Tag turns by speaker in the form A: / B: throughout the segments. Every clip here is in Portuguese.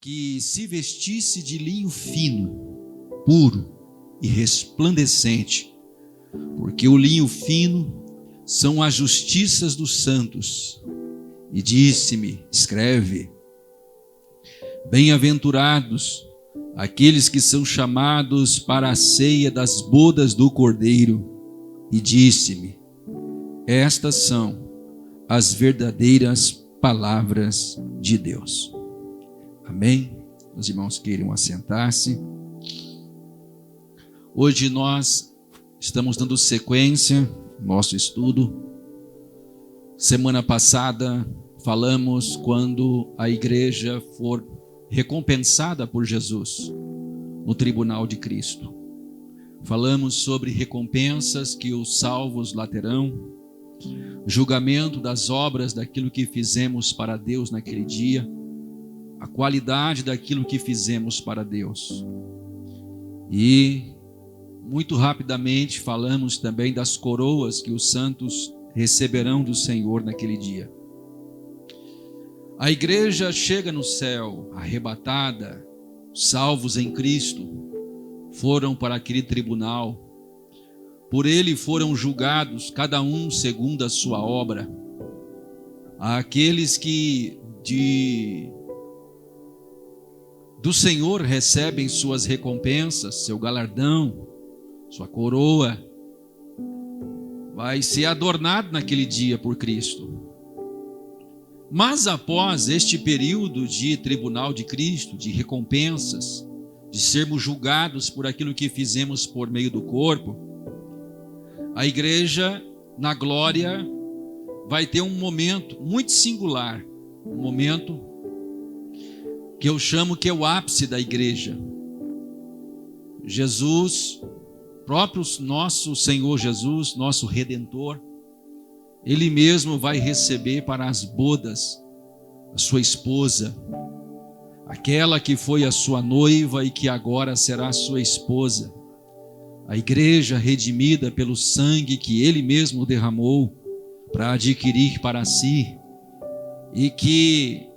A: que se vestisse de linho fino, puro e resplandecente, porque o linho fino são as justiças dos santos. E disse-me: escreve: bem-aventurados aqueles que são chamados para a ceia das bodas do Cordeiro. E disse-me: estas são as verdadeiras palavras de Deus. Amém? Os irmãos queiram assentar-se. Hoje nós estamos dando sequência ao nosso estudo. Semana passada falamos quando a igreja for recompensada por Jesus no tribunal de Cristo. Falamos sobre recompensas que os salvos lá terão, julgamento das obras daquilo que fizemos para Deus naquele dia, a qualidade daquilo que fizemos para Deus. E muito rapidamente falamos também das coroas que os santos receberão do Senhor naquele dia. A igreja chega no céu arrebatada, salvos em Cristo, foram para aquele tribunal. Por ele foram julgados, cada um segundo a sua obra. Aqueles que do Senhor recebem suas recompensas, seu galardão, sua coroa, vai ser adornado naquele dia por Cristo. Mas após este período de tribunal de Cristo, de recompensas, de sermos julgados por aquilo que fizemos por meio do corpo, a igreja, na glória, vai ter um momento muito singular, um momento que eu chamo que é o ápice da igreja. Jesus, próprio nosso Senhor Jesus, nosso Redentor, Ele mesmo vai receber para as bodas a sua esposa, aquela que foi a sua noiva e que agora será a sua esposa. A igreja redimida pelo sangue que Ele mesmo derramou para adquirir para si, e que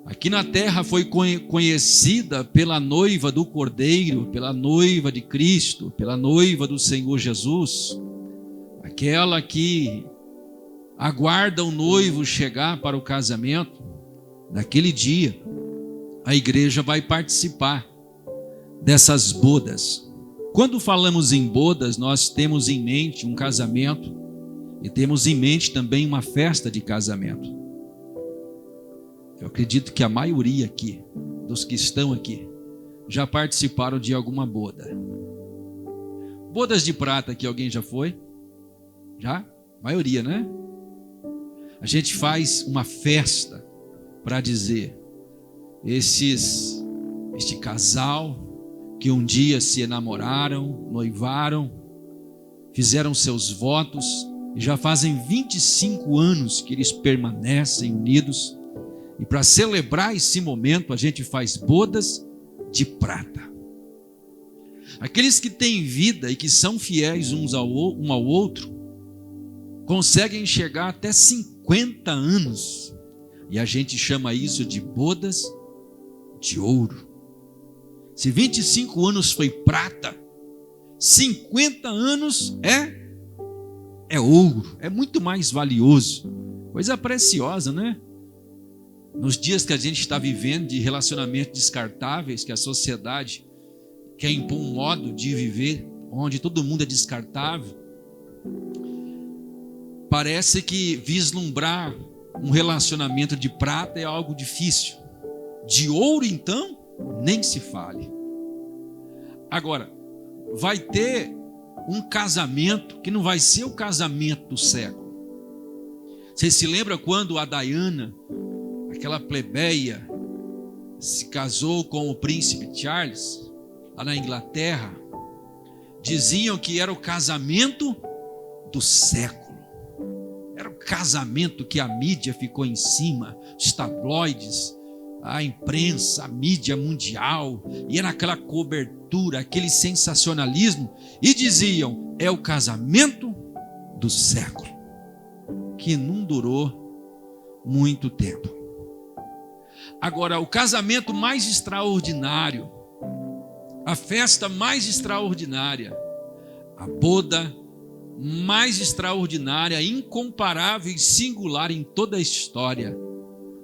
A: aqui na terra foi conhecida pela noiva do Cordeiro, pela noiva de Cristo, pela noiva do Senhor Jesus, aquela que aguarda o noivo chegar para o casamento. Naquele dia, a igreja vai participar dessas bodas. Quando falamos em bodas, nós temos em mente um casamento e temos em mente também uma festa de casamento. Eu acredito que a maioria aqui, dos que estão aqui, já participaram de alguma boda. Bodas de prata que alguém já foi? Já? A maioria, né? A gente faz uma festa para dizer, este casal que um dia se enamoraram, noivaram, fizeram seus votos, e já fazem 25 anos que eles permanecem unidos, e para celebrar esse momento a gente faz bodas de prata. Aqueles que têm vida e que são fiéis um ao outro, conseguem chegar até 50 anos, e a gente chama isso de bodas de ouro. Se 25 anos foi prata, 50 anos é ouro, é muito mais valioso, coisa preciosa, né? Nos dias que a gente está vivendo de relacionamentos descartáveis, que a sociedade quer impor um modo de viver onde todo mundo é descartável, parece que vislumbrar um relacionamento de prata é algo difícil. De ouro, então, nem se fale. Agora, vai ter um casamento que não vai ser o casamento do século. Você se lembra quando a Diana, aquela plebeia, se casou com o príncipe Charles, lá na Inglaterra? Diziam que era o casamento do século. Era o casamento que a mídia ficou em cima, os tabloides, a imprensa, a mídia mundial, e era aquela cobertura, aquele sensacionalismo, e diziam, é o casamento do século, que não durou muito tempo. Agora, o casamento mais extraordinário, a festa mais extraordinária, a boda mais extraordinária, incomparável e singular em toda a história,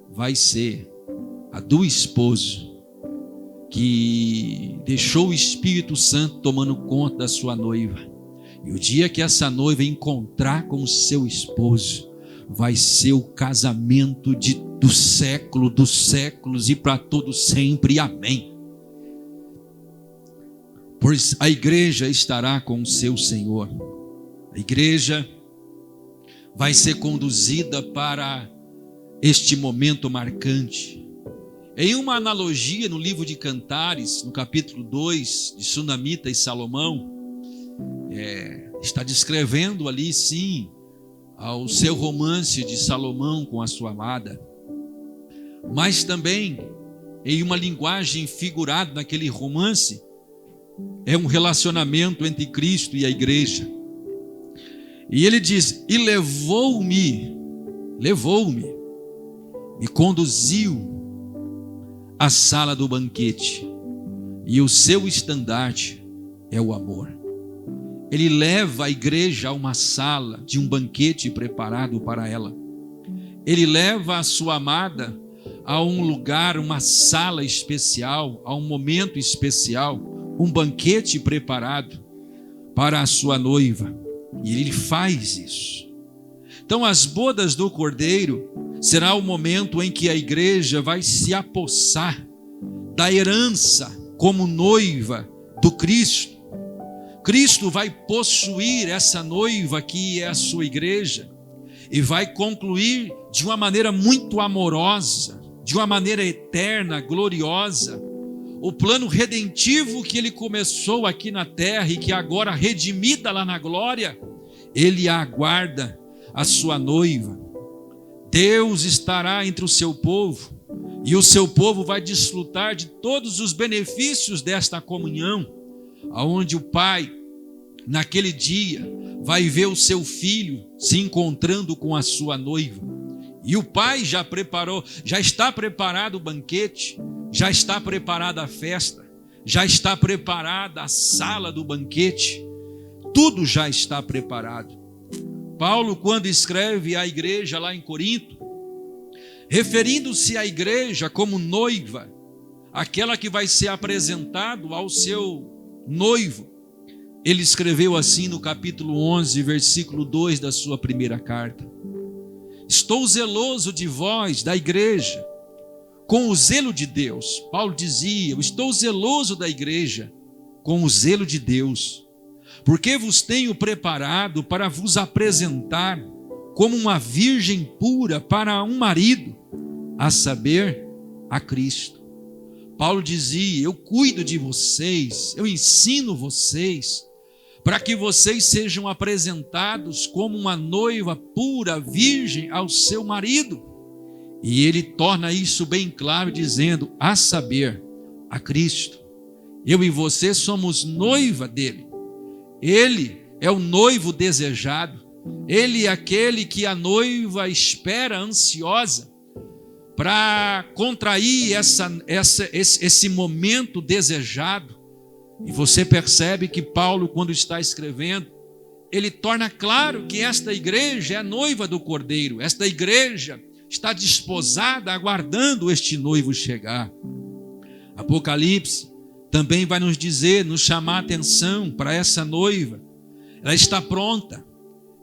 A: vai ser a do esposo que deixou o Espírito Santo tomando conta da sua noiva. E o dia que essa noiva encontrar com o seu esposo, vai ser o casamento do século dos séculos e para todo sempre. Amém. Pois a igreja estará com o seu Senhor. A igreja vai ser conduzida para este momento marcante. Em uma analogia no livro de Cantares, no capítulo 2, de Sunamita e Salomão, está descrevendo ali, sim, ao seu romance de Salomão com a sua amada, mas também em uma linguagem figurada naquele romance, é um relacionamento entre Cristo e a igreja. E ele diz: e levou-me, me conduziu à sala do banquete, e o seu estandarte é o amor. Ele leva a igreja a uma sala de um banquete preparado para ela. Ele leva a sua amada a um lugar, uma sala especial, a um momento especial, um banquete preparado para a sua noiva. E ele faz isso. Então, as bodas do Cordeiro será o momento em que a igreja vai se apossar da herança como noiva do Cristo. Cristo vai possuir essa noiva que é a sua igreja e vai concluir de uma maneira muito amorosa, de uma maneira eterna, gloriosa, o plano redentivo que ele começou aqui na terra e que agora, redimida lá na glória, ele aguarda a sua noiva. Deus estará entre o seu povo e o seu povo vai desfrutar de todos os benefícios desta comunhão, aonde o pai, naquele dia, vai ver o seu filho se encontrando com a sua noiva. E o pai já está preparado o banquete, já está preparada a festa, já está preparada a sala do banquete, tudo já está preparado. Paulo, quando escreve à igreja lá em Corinto, referindo-se à igreja como noiva, aquela que vai ser apresentado ao seu noivo, ele escreveu assim no capítulo 11, versículo 2 da sua primeira carta: estou zeloso de vós, da igreja, com o zelo de Deus. Paulo dizia: eu estou zeloso da igreja, com o zelo de Deus, porque vos tenho preparado para vos apresentar como uma virgem pura para um marido, a saber, a Cristo. Paulo dizia: eu cuido de vocês, eu ensino vocês, para que vocês sejam apresentados como uma noiva pura, virgem ao seu marido. E ele torna isso bem claro, dizendo: a saber, a Cristo. Eu e você somos noiva dele. Ele é o noivo desejado. Ele é aquele que a noiva espera ansiosa para contrair esse momento desejado. E você percebe que Paulo, quando está escrevendo, ele torna claro que esta igreja é a noiva do Cordeiro. Esta igreja está desposada, aguardando este noivo chegar. Apocalipse também vai nos dizer, nos chamar a atenção para essa noiva. Ela está pronta,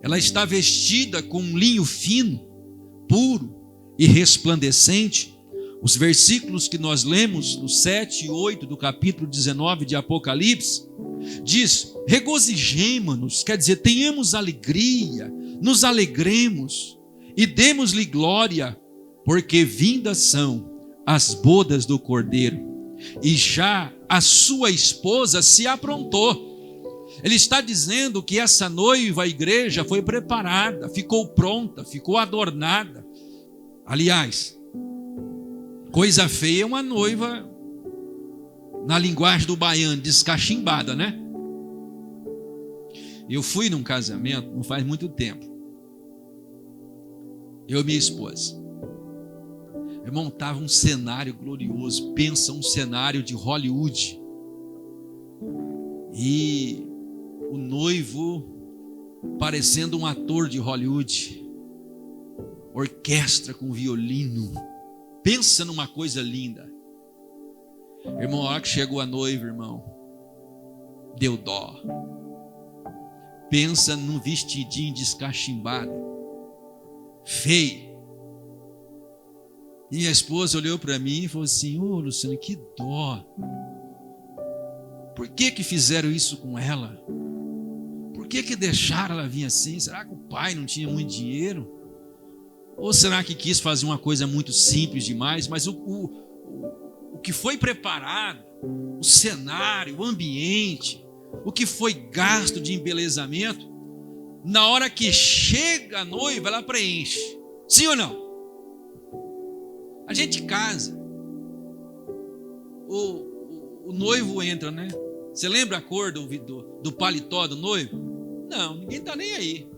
A: ela está vestida com um linho fino, puro e resplandecente. Os versículos que nós lemos, no 7 e 8 do capítulo 19 de Apocalipse, diz: regozijemo-nos, quer dizer, tenhamos alegria, nos alegremos e demos-lhe glória, porque vindas são as bodas do Cordeiro, e já a sua esposa se aprontou. Ele está dizendo que essa noiva, a igreja, foi preparada, ficou pronta, ficou adornada. Aliás, coisa feia é uma noiva, na linguagem do baiano, descachimbada, né? Eu fui num casamento, não faz muito tempo, eu e minha esposa. Irmão, estava um cenário glorioso. Pensa um cenário de Hollywood. E o noivo parecendo um ator de Hollywood. Orquestra com violino. Pensa numa coisa linda. Irmão, a hora que chegou a noiva, irmão, deu dó. Pensa num vestidinho descachimbado, feio. E minha esposa olhou para mim e falou assim: ô Luciano, que dó. Por que fizeram isso com ela? Por que deixaram ela vir assim? Será que o pai não tinha muito dinheiro? Ou será que quis fazer uma coisa muito simples demais? Mas o que foi preparado, o cenário, o ambiente, o que foi gasto de embelezamento, na hora que chega a noiva, ela preenche. Sim ou não? A gente casa, o noivo entra, né? Você lembra a cor do paletó do noivo? Não, ninguém está nem aí.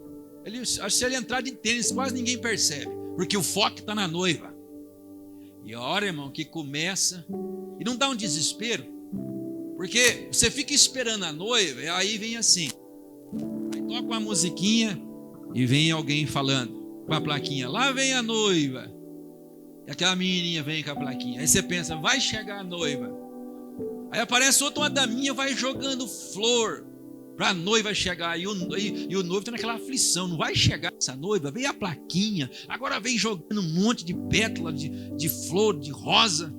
A: Se ele entrar de tênis, quase ninguém percebe, porque o foco está na noiva. E a hora, irmão, que começa, e não dá um desespero, porque você fica esperando a noiva, e aí vem assim, aí toca uma musiquinha, e vem alguém falando com a plaquinha: lá vem a noiva. E aquela menininha vem com a plaquinha. Aí você pensa: vai chegar a noiva. Aí aparece outra daminha, vai jogando flor para a noiva chegar. E o noivo está naquela aflição: não vai chegar essa noiva. Vem a plaquinha, agora vem jogando um monte de pétala de flor, de rosa.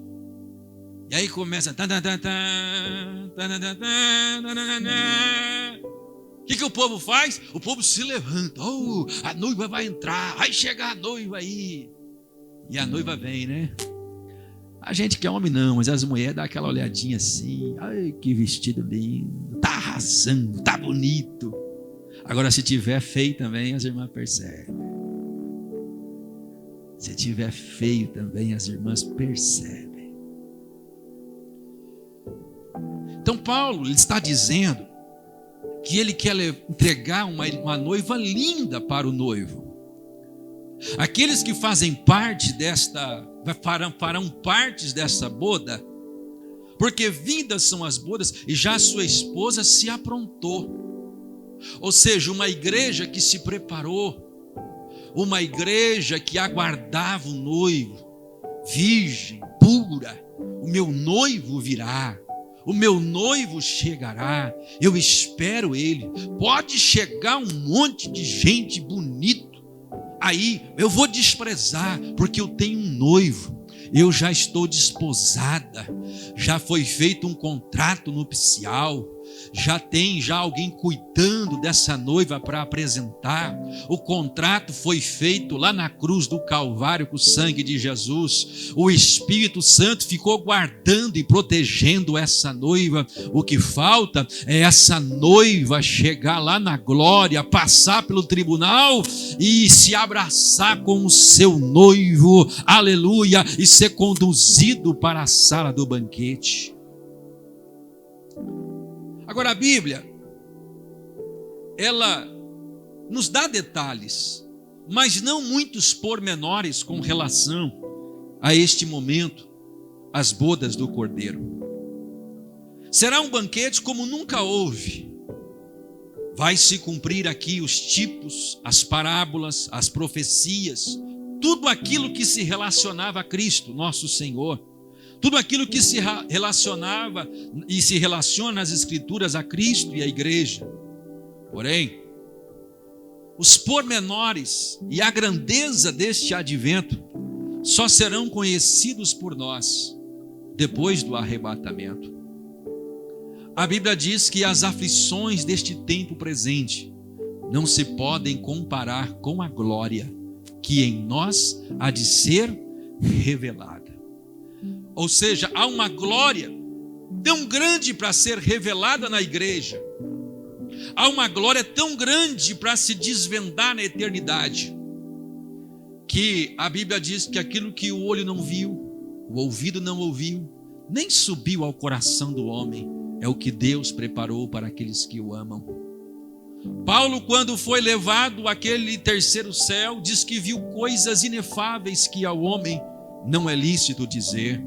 A: E aí começa. O que o povo faz? O povo se levanta. Oh, a noiva vai entrar, vai chegar a noiva aí. E a noiva vem, né? A gente que é homem não, mas as mulheres dão aquela olhadinha assim: ai, que vestido lindo, tá arrasando, tá bonito. Agora, se tiver feio também, as irmãs percebem. Se tiver feio também, as irmãs percebem. Então Paulo está dizendo que ele quer entregar uma noiva linda para o noivo. Aqueles que fazem parte farão partes dessa boda, porque vindas são as bodas e já sua esposa se aprontou. Ou seja, uma igreja que se preparou, uma igreja que aguardava o noivo, virgem, pura. O meu noivo virá, o meu noivo chegará, eu espero ele. Pode chegar um monte de gente bonita aí, eu vou desprezar, porque eu tenho um noivo, eu já estou desposada, já foi feito um contrato nupcial, já tem alguém cuidando dessa noiva para apresentar. O contrato foi feito lá na cruz do Calvário com o sangue de Jesus. O Espírito Santo ficou guardando e protegendo essa noiva. O que falta é essa noiva chegar lá na glória, passar pelo tribunal e se abraçar com o seu noivo, aleluia, e ser conduzido para a sala do banquete. Agora a Bíblia, ela nos dá detalhes, mas não muitos pormenores com relação a este momento, as bodas do Cordeiro. Será um banquete como nunca houve. Vai se cumprir aqui os tipos, as parábolas, as profecias, tudo aquilo que se relacionava a Cristo, nosso Senhor. Tudo aquilo que se relacionava e se relaciona nas Escrituras a Cristo e a igreja. Porém, os pormenores e a grandeza deste advento só serão conhecidos por nós depois do arrebatamento. A Bíblia diz que as aflições deste tempo presente não se podem comparar com a glória que em nós há de ser revelada. Ou seja, há uma glória tão grande para ser revelada na igreja. Há uma glória tão grande para se desvendar na eternidade, que a Bíblia diz que aquilo que o olho não viu, o ouvido não ouviu, nem subiu ao coração do homem, é o que Deus preparou para aqueles que o amam. Paulo, quando foi levado àquele terceiro céu, diz que viu coisas inefáveis que ao homem não é lícito dizer.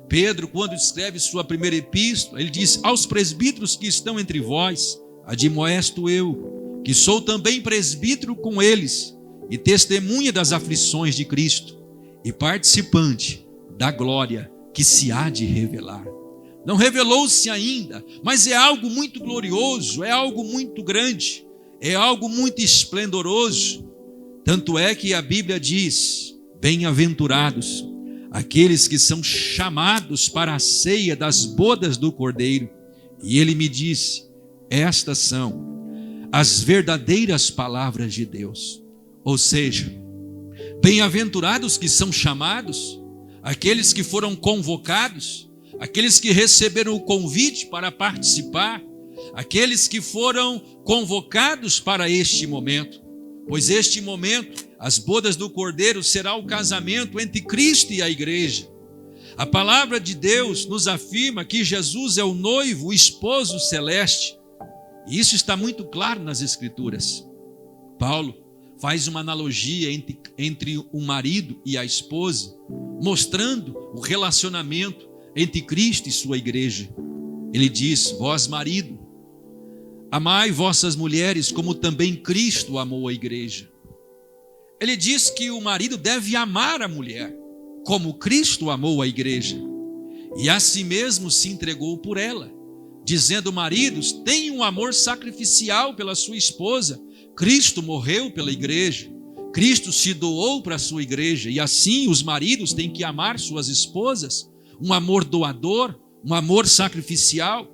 A: Pedro, quando escreve sua primeira epístola, ele diz: aos presbíteros que estão entre vós, admoesto eu, que sou também presbítero com eles, e testemunha das aflições de Cristo, e participante da glória que se há de revelar. Não revelou-se ainda, mas é algo muito glorioso, é algo muito grande, é algo muito esplendoroso. Tanto é que a Bíblia diz: bem-aventurados aqueles que são chamados para a ceia das bodas do Cordeiro. E ele me disse: estas são as verdadeiras palavras de Deus. Ou seja, bem-aventurados que são chamados, aqueles que foram convocados, aqueles que receberam o convite para participar, aqueles que foram convocados para este momento. Pois este momento, as bodas do Cordeiro, será o casamento entre Cristo e a igreja. A palavra de Deus nos afirma que Jesus é o noivo, o esposo celeste. E isso está muito claro nas Escrituras. Paulo faz uma analogia entre o marido e a esposa, mostrando o relacionamento entre Cristo e sua igreja. Ele diz: vós, marido, amai vossas mulheres como também Cristo amou a igreja. Ele diz que o marido deve amar a mulher como Cristo amou a igreja, e a si mesmo se entregou por ela, dizendo: maridos, tenham um amor sacrificial pela sua esposa. Cristo morreu pela igreja, Cristo se doou para a sua igreja, e assim os maridos têm que amar suas esposas, um amor doador, um amor sacrificial.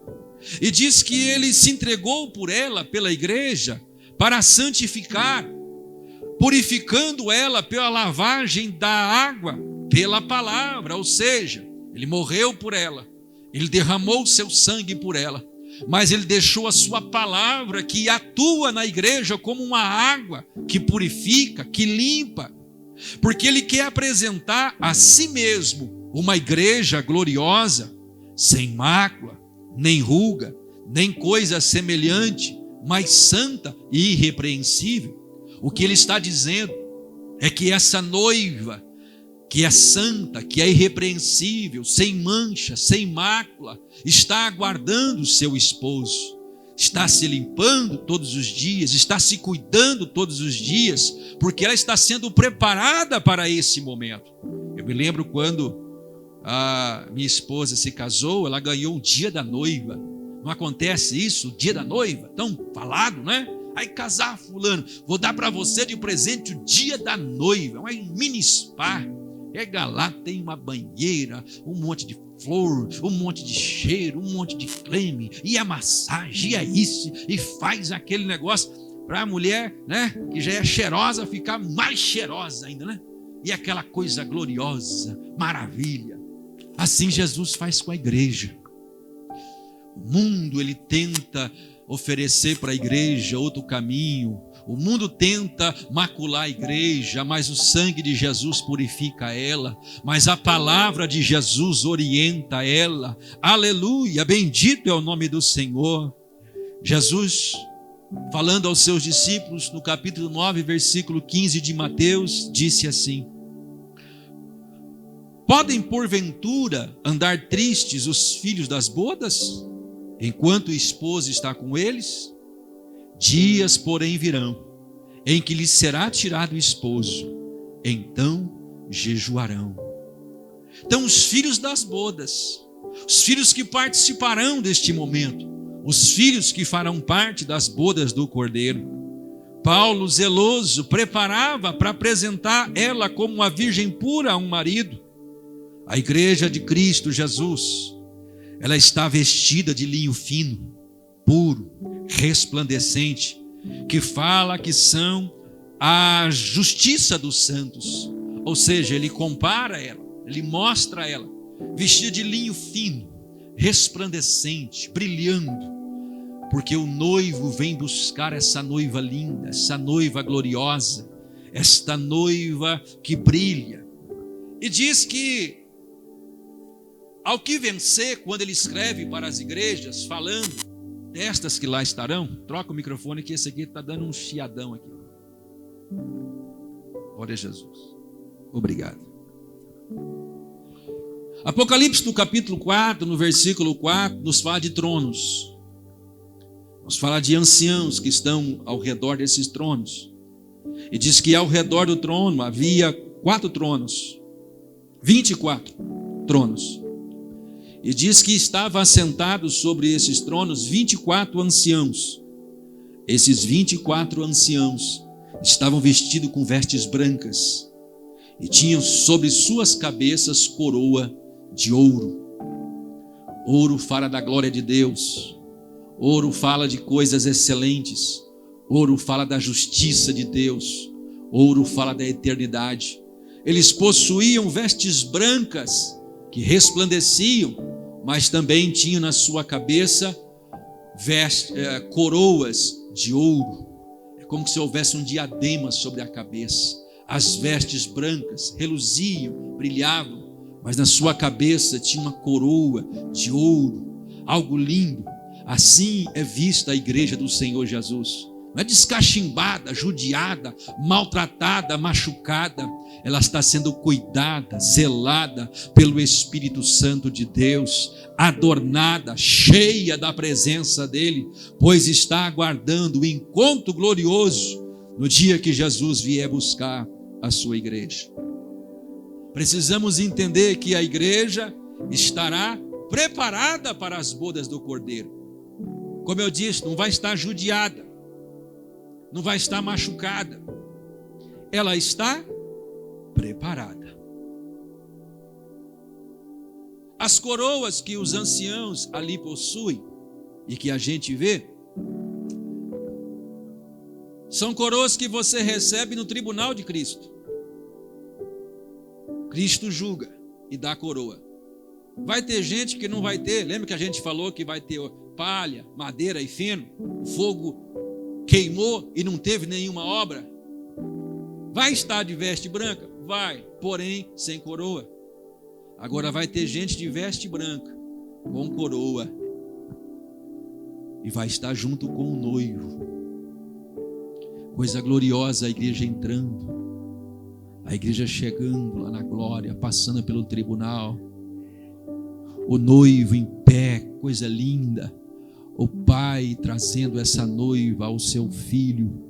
A: E diz que ele se entregou por ela, pela igreja, para santificar, purificando ela pela lavagem da água, pela palavra. Ou seja, ele morreu por ela, ele derramou o seu sangue por ela, mas ele deixou a sua palavra que atua na igreja como uma água que purifica, que limpa, porque ele quer apresentar a si mesmo uma igreja gloriosa, sem mácula, nem ruga, nem coisa semelhante, mas santa e irrepreensível. O que ele está dizendo é que essa noiva, que é santa, que é irrepreensível, sem mancha, sem mácula, está aguardando o seu esposo, está se limpando todos os dias, está se cuidando todos os dias, porque ela está sendo preparada para esse momento. Eu me lembro quando a minha esposa se casou, ela ganhou o dia da noiva. Não acontece isso, o dia da noiva? Tão falado, né? Aí casar fulano, vou dar para você de presente o dia da noiva, um mini spa. Chega lá, tem uma banheira, um monte de flor, um monte de cheiro, um monte de creme, e a massagem, e é isso, e faz aquele negócio para a mulher, né, que já é cheirosa, ficar mais cheirosa ainda, né? E aquela coisa gloriosa, maravilha. Assim Jesus faz com a igreja. O mundo, ele tenta oferecer para a igreja outro caminho. O mundo tenta macular a igreja, mas o sangue de Jesus purifica ela, mas a palavra de Jesus orienta ela. Aleluia, bendito é o nome do Senhor. Jesus, falando aos seus discípulos, no capítulo 9, versículo 15 de Mateus, disse assim: podem porventura andar tristes os filhos das bodas, enquanto o esposo está com eles? Dias, porém, virão, em que lhes será tirado o esposo, então jejuarão. Então, os filhos das bodas, os filhos que participarão deste momento, os filhos que farão parte das bodas do Cordeiro. Paulo, zeloso, preparava para apresentar ela como uma virgem pura a um marido. A igreja de Cristo Jesus, ela está vestida de linho fino, puro, resplandecente, que fala que são a justiça dos santos. Ou seja, ele compara ela, ele mostra ela vestida de linho fino, resplandecente, brilhando, porque o noivo vem buscar essa noiva linda, essa noiva gloriosa, esta noiva que brilha. E diz que ao que vencer, quando ele escreve para as igrejas, falando destas que lá estarão, troca o microfone que esse aqui está dando um chiadão aqui. Glória a Jesus. Obrigado. Apocalipse no capítulo 4, no versículo 4, nos fala de tronos. Nos fala de anciãos que estão ao redor desses tronos. E diz que ao redor do trono havia 4 tronos. 24 tronos. E diz que estava assentados sobre esses tronos 24 anciãos. Esses 24 anciãos estavam vestidos com vestes brancas e tinham sobre suas cabeças coroa de ouro. Ouro fala da glória de Deus. Ouro fala de coisas excelentes. Ouro fala da justiça de Deus. Ouro fala da eternidade. Eles possuíam vestes brancas que resplandeciam, mas também tinham na sua cabeça coroas de ouro. É como se houvesse um diadema sobre a cabeça. As vestes brancas reluziam, brilhavam, mas na sua cabeça tinha uma coroa de ouro, algo lindo. Assim é vista a igreja do Senhor Jesus. Não é descachimbada, judiada, maltratada, machucada. Ela está sendo cuidada, zelada pelo Espírito Santo de Deus, adornada, cheia da presença dEle, pois está aguardando o encontro glorioso no dia que Jesus vier buscar a sua igreja. Precisamos entender que a igreja estará preparada para as bodas do Cordeiro. Como eu disse, não vai estar judiada, não vai estar machucada. Ela está preparada. As coroas que os anciãos ali possuem e que a gente vê, são coroas que você recebe no tribunal de Cristo. Cristo julga e dá coroa. Vai ter gente que não vai ter. Lembra que a gente falou que vai ter palha, madeira e feno? O fogo queimou e não teve nenhuma obra. Vai estar de veste branca? Vai, porém sem coroa. Agora vai ter gente de veste branca, com coroa, e vai estar junto com o noivo. Coisa gloriosa, a igreja entrando, a igreja chegando lá na glória, passando pelo tribunal, o noivo em pé, coisa linda, o pai trazendo essa noiva ao seu filho.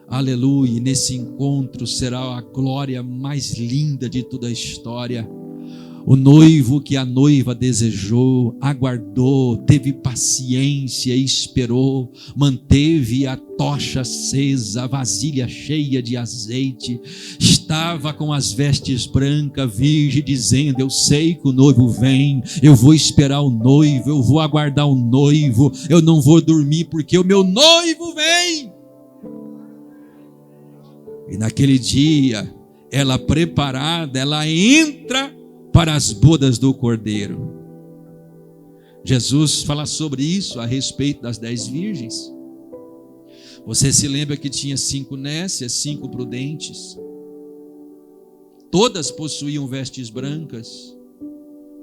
A: Aleluia, e nesse encontro será a glória mais linda de toda a história. O noivo que a noiva desejou, aguardou, teve paciência, esperou, manteve a tocha acesa, a vasilha cheia de azeite, estava com as vestes brancas, virgem, dizendo: eu sei que o noivo vem, eu vou esperar o noivo, eu vou aguardar o noivo, eu não vou dormir porque o meu noivo vem. E naquele dia, ela preparada, ela entra para as bodas do Cordeiro. Jesus fala sobre isso a respeito das 10 virgens. Você se lembra que tinha 5 nécias, 5 prudentes. Todas possuíam vestes brancas,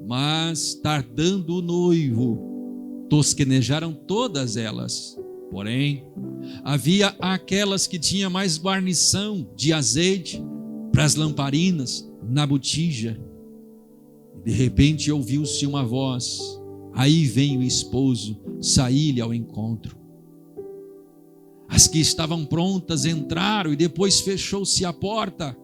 A: mas tardando o noivo, tosquenejaram todas elas. Porém, havia aquelas que tinham mais guarnição de azeite para as lamparinas na botija. De repente ouviu-se uma voz: aí vem o esposo, saí-lhe ao encontro. As que estavam prontas entraram e depois fechou-se a porta.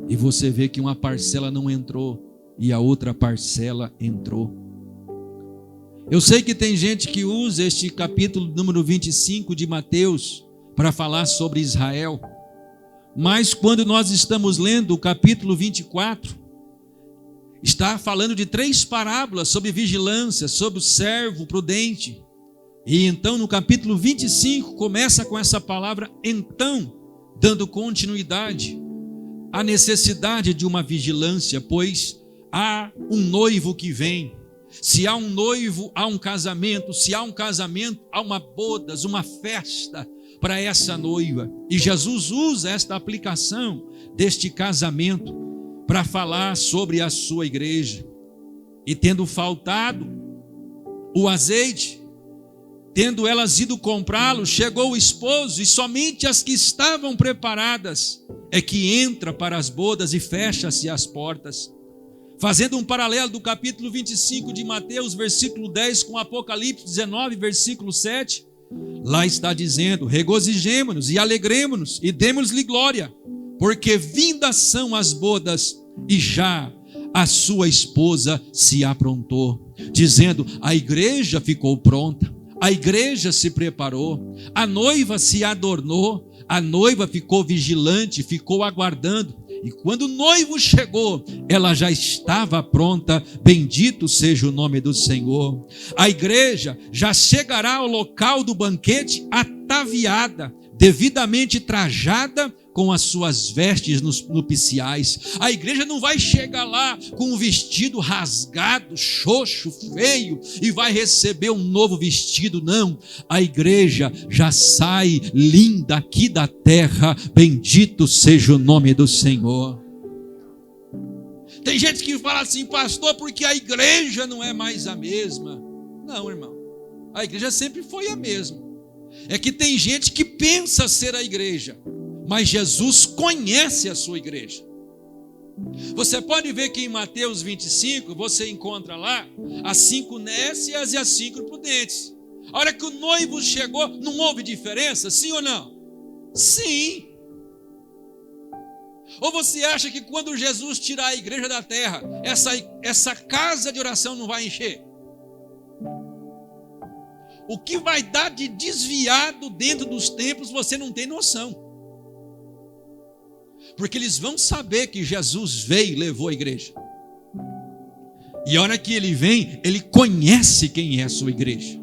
A: E você vê que uma parcela não entrou e a outra parcela entrou. Eu sei que tem gente que usa este capítulo número 25 de Mateus para falar sobre Israel. Mas quando nós estamos lendo o capítulo 24, está falando de 3 parábolas sobre vigilância, sobre o servo prudente. E então no capítulo 25 começa com essa palavra então, dando continuidade à necessidade de uma vigilância, pois há um noivo que vem. Se há um noivo, há um casamento. Se há um casamento, há uma bodas, uma festa para essa noiva. E Jesus usa esta aplicação deste casamento para falar sobre a sua igreja. E tendo faltado o azeite, Tendo elas ido comprá-lo, chegou o esposo, e somente as que estavam preparadas é que entra para as bodas e fecha-se as portas. Fazendo um paralelo do capítulo 25 de Mateus, versículo 10, com Apocalipse 19, versículo 7, lá está dizendo: regozijemo-nos e alegremo-nos e demos-lhe glória, porque vindas são as bodas e já a sua esposa se aprontou. Dizendo, a igreja ficou pronta, a igreja se preparou, a noiva se adornou, a noiva ficou vigilante, ficou aguardando. E quando o noivo chegou, ela já estava pronta. Bendito seja o nome do Senhor. A igreja já chegará ao local do banquete ataviada, devidamente trajada, com as suas vestes nupciais. A igreja não vai chegar lá com um vestido rasgado, xoxo, feio, e vai receber um novo vestido, não. A igreja já sai linda aqui da terra. Bendito seja o nome do Senhor. Tem gente que fala assim, pastor, porque a igreja não é mais a mesma. Não, irmão, a igreja sempre foi a mesma. É que tem gente que pensa ser a igreja, mas Jesus conhece a sua igreja. Você pode ver que em Mateus 25, você encontra lá as 5 nécias e as 5 prudentes. A hora que o noivo chegou, não houve diferença, sim ou não? Sim. Ou você acha que quando Jesus tirar a igreja da terra, essa casa de oração não vai encher? O que vai dar de desviado dentro dos templos, você não tem noção. Porque eles vão saber que Jesus veio e levou a igreja. E a hora que ele vem, ele conhece quem é a sua igreja.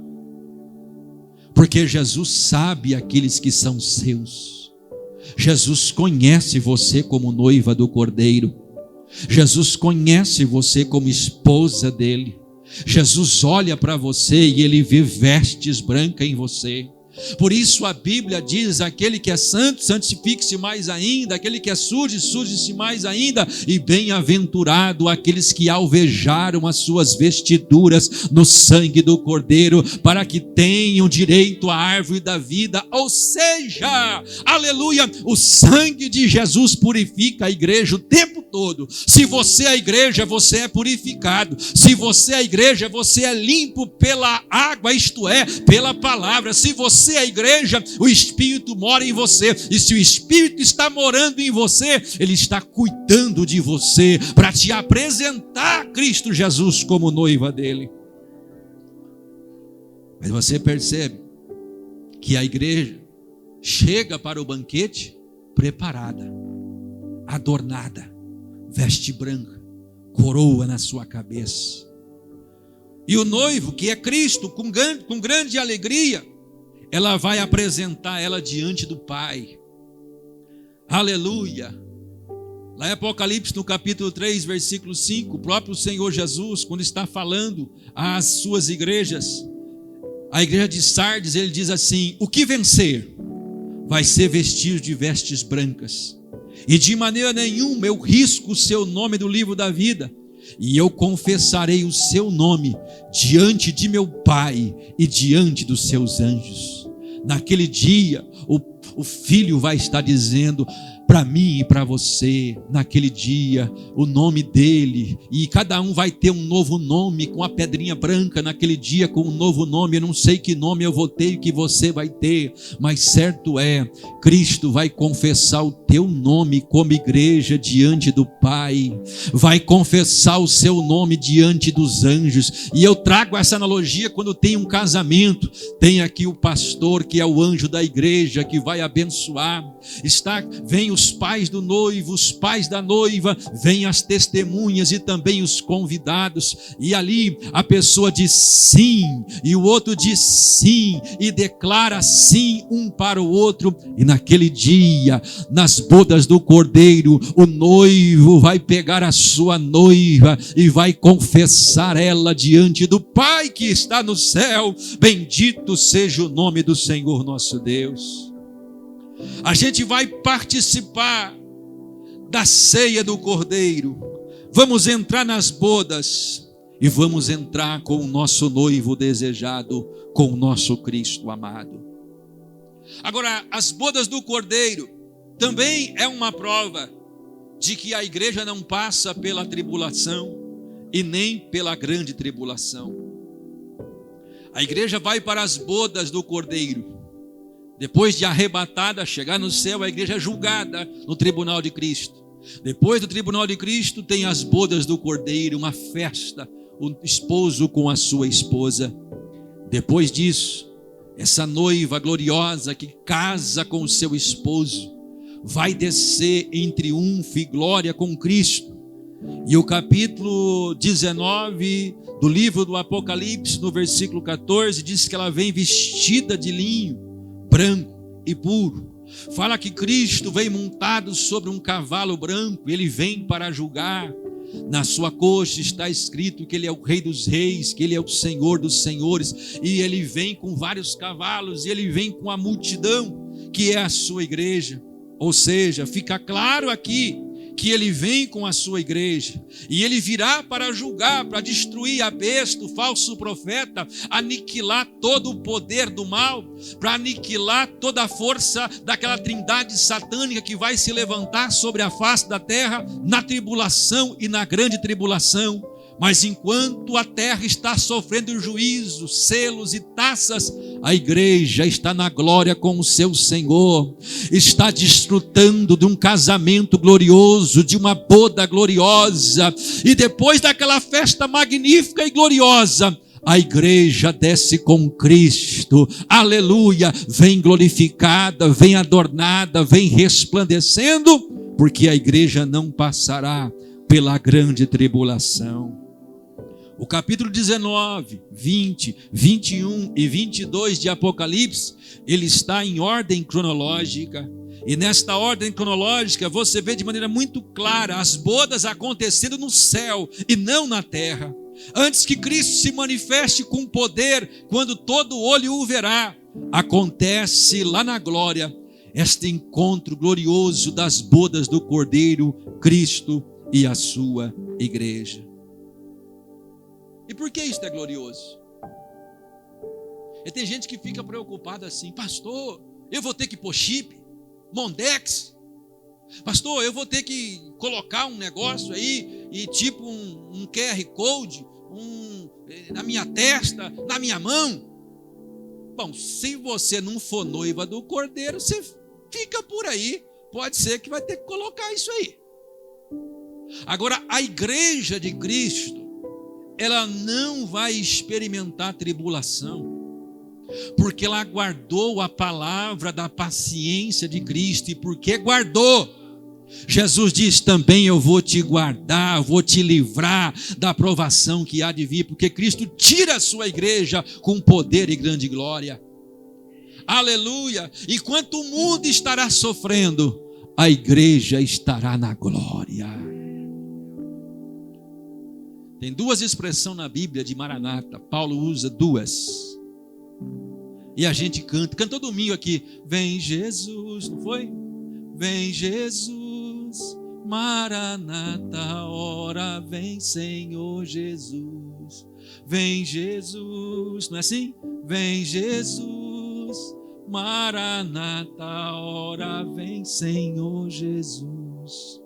A: Porque Jesus sabe aqueles que são seus. Jesus conhece você como noiva do Cordeiro. Jesus conhece você como esposa dele. Jesus olha para você e ele vê vestes brancas em você. Por isso a Bíblia diz, aquele que é santo, santifique-se mais ainda, aquele que é sujo, suje-se mais ainda, e bem-aventurado aqueles que alvejaram as suas vestiduras no sangue do Cordeiro, para que tenham direito à árvore da vida. Ou seja, aleluia, o sangue de Jesus purifica a igreja o tempo todo. Se você é a igreja, você é purificado. Se você é a igreja, você é limpo pela água, isto é, pela palavra. Se você é a igreja, o Espírito mora em você. E se o Espírito está morando em você, ele está cuidando de você para te apresentar a Cristo Jesus como noiva dele. Mas você percebe que a igreja chega para o banquete preparada, adornada, veste branca, coroa na sua cabeça. E o noivo, que é Cristo, com grande alegria, ela vai apresentar ela diante do Pai. Aleluia. Lá em Apocalipse, no capítulo 3, versículo 5, o próprio Senhor Jesus, quando está falando às suas igrejas, a igreja de Sardes, ele diz assim: o que vencer vai ser vestido de vestes brancas, e de maneira nenhuma eu risco o seu nome do livro da vida, e eu confessarei o seu nome diante de meu Pai e diante dos seus anjos. Naquele dia, o Filho vai estar dizendo para mim e para você, naquele dia, o nome dele, e cada um vai ter um novo nome, com a pedrinha branca, naquele dia com um novo nome. Eu não sei que nome eu vou ter e que você vai ter, mas certo é, Cristo vai confessar o teu nome como igreja diante do Pai, vai confessar o seu nome diante dos anjos. E eu trago essa analogia quando tem um casamento, tem aqui o pastor que é o anjo da igreja que vai abençoar, vem os pais do noivo, os pais da noiva, vêm as testemunhas e também os convidados, e ali a pessoa diz sim, e o outro diz sim, e declara sim um para o outro. E naquele dia, nas bodas do Cordeiro, o noivo vai pegar a sua noiva e vai confessar ela diante do Pai que está no céu. Bendito seja o nome do Senhor nosso Deus. A gente vai participar da ceia do Cordeiro, vamos entrar nas bodas, e vamos entrar com o nosso noivo desejado, com o nosso Cristo amado. Agora, as bodas do Cordeiro também é uma prova de que a igreja não passa pela tribulação e nem pela grande tribulação. A igreja vai para as bodas do Cordeiro. Depois de arrebatada, chegar no céu, a igreja é julgada no tribunal de Cristo. Depois do tribunal de Cristo, tem as bodas do Cordeiro, uma festa, o esposo com a sua esposa. Depois disso, essa noiva gloriosa que casa com o seu esposo, vai descer em triunfo e glória com Cristo. E o capítulo 19 do livro do Apocalipse, no versículo 14, diz que ela vem vestida de linho branco e puro. Fala que Cristo vem montado sobre um cavalo branco, ele vem para julgar. Na sua coxa está escrito que ele é o Rei dos Reis, que ele é o Senhor dos Senhores, e ele vem com vários cavalos, e ele vem com a multidão, que é a sua igreja. Ou seja, fica claro aqui que ele vem com a sua igreja, e ele virá para julgar, para destruir a besta, o falso profeta, aniquilar todo o poder do mal, para aniquilar toda a força daquela trindade satânica que vai se levantar sobre a face da terra, na tribulação e na grande tribulação. Mas enquanto a terra está sofrendo juízo, selos e taças, a igreja está na glória com o seu Senhor, está desfrutando de um casamento glorioso, de uma boda gloriosa, e depois daquela festa magnífica e gloriosa, a igreja desce com Cristo, aleluia, vem glorificada, vem adornada, vem resplandecendo, porque a igreja não passará pela grande tribulação. O capítulo 19, 20, 21 e 22 de Apocalipse, ele está em ordem cronológica. E nesta ordem cronológica você vê de maneira muito clara as bodas acontecendo no céu e não na terra. Antes que Cristo se manifeste com poder, quando todo olho o verá, acontece lá na glória este encontro glorioso das bodas do Cordeiro, Cristo e a sua igreja. E por que isso é glorioso? E tem gente que fica preocupada assim: pastor, eu vou ter que pôr chip, Mondex, pastor, eu vou ter que colocar um negócio aí, e tipo um QR Code, na minha testa, na minha mão. Bom, se você não for noiva do Cordeiro, você fica por aí, pode ser que vai ter que colocar isso aí. Agora, a igreja de Cristo, ela não vai experimentar tribulação, porque ela guardou a palavra da paciência de Cristo. E porque guardou, Jesus diz também: eu vou te guardar, vou te livrar da provação que há de vir, porque Cristo tira a sua igreja com poder e grande glória. Aleluia! Enquanto o mundo estará sofrendo, a igreja estará na glória. Tem duas expressões na Bíblia de Maranata. Paulo usa duas. E a gente canta domingo aqui: vem Jesus, não foi? Vem Jesus, Maranata, ora vem Senhor Jesus. Vem Jesus, não é assim? Vem Jesus, Maranata, ora vem Senhor Jesus.